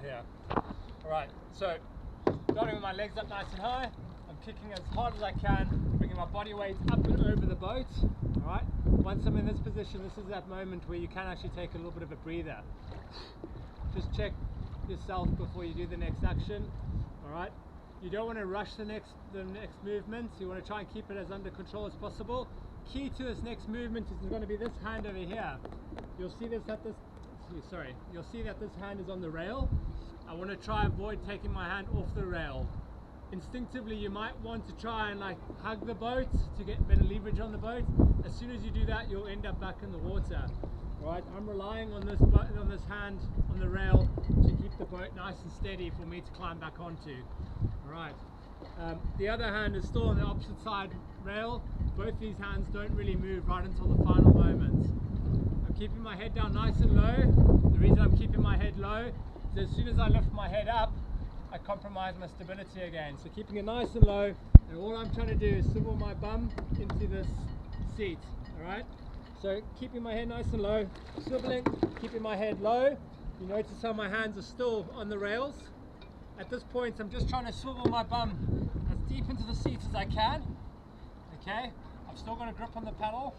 here. Alright, so starting with my legs up nice and high, I'm kicking as hard as I can, bringing my body weight up and over the boat. Alright, once I'm in this position, this is that moment where you can actually take a little bit of a breather. Just check yourself before you do the next action. Alright, you don't want to rush the next movement, you want to try and keep it as under control as possible. Key to this next movement is going to be this hand over here. You'll see this at this, you'll see that this hand is on the rail. I want to try and avoid taking my hand off the rail. Instinctively you might want to try and like hug the boat to get better leverage on the boat. As soon as you do that, you'll end up back in the water. Right, I'm relying on this hand on the rail to keep the boat nice and steady for me to climb back onto. Alright, the other hand is still on the opposite side rail. Both these hands don't really move right until the final moment. I'm keeping my head down nice and low. The reason I'm keeping my head low is as soon as I lift my head up, I compromise my stability again. So keeping it nice and low, and all I'm trying to do is swivel my bum into this seat. Alright? So keeping my head nice and low, swiveling, keeping my head low. You notice how my hands are still on the rails. At this point, I'm just trying to swivel my bum as deep into the seat as I can. Okay, I've still got a grip on the paddle.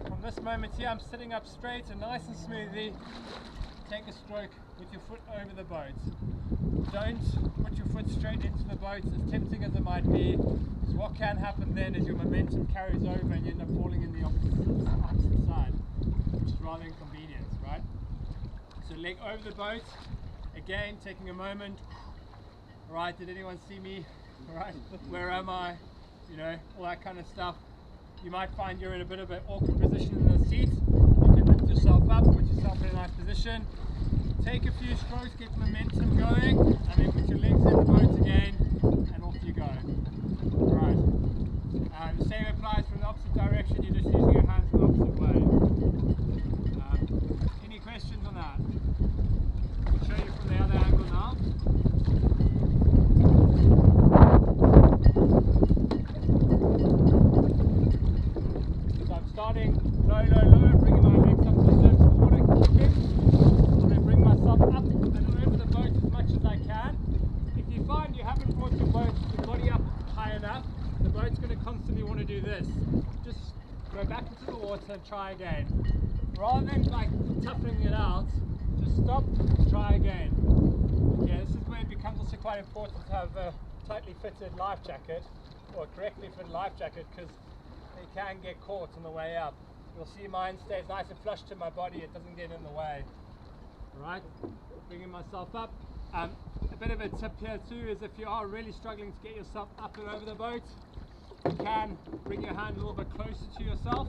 From this moment here, I'm sitting up straight and nice and smoothly. Take a stroke with your foot over the boat. Don't put your foot straight into the boat, as tempting as it might be, because what can happen then is your momentum carries over and you end up falling in the opposite side, which is rather inconvenient, right? So leg over the boat, again taking a moment. Alright, did anyone see me? Alright, where am I? You know, all that kind of stuff. You might find you're in a bit of an awkward position in the seat. You can lift yourself up, put yourself in a nice position. Take a few strokes, get momentum going, and then put your legs in the boat again, and off you go. Alright. The same applies from the opposite direction, you're just using your hands the opposite way. Any questions on that? I'll show you from the other angle now. So I'm starting low, bringing my legs up to the surface of the water, kicking. Up and over the boat as much as I can. If you find you haven't brought your body up high enough, the boat's going to constantly want to do this. Just go back into the water and try again. Rather than like toughening it out, just stop, try again. Okay, this is where it becomes also quite important to have a tightly fitted life jacket, or a correctly fitted life jacket, because they can get caught on the way up. You'll see mine stays nice and flush to my body, it doesn't get in the way. Alright, bringing myself up. A bit of a tip here too is if you are really struggling to get yourself up and over the boat, you can bring your hand a little bit closer to yourself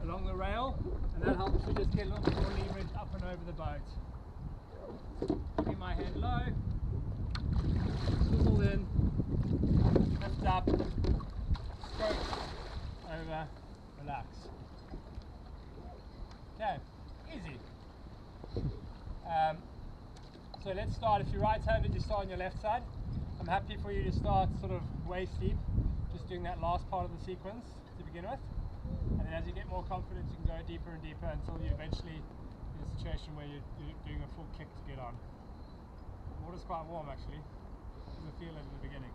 along the rail, and that helps you just get a little bit more leverage up and over the boat. Keeping my head low, swivel in, lift up, stroke, over, relax. Okay, easy. So let's start. If you're right-handed, you start on your left side. I'm happy for you to start sort of waist deep, just doing that last part of the sequence to begin with. And then as you get more confident, you can go deeper and deeper until you eventually in a situation where you're doing a full kick to get on. The water's quite warm actually. You can feel it in the beginning.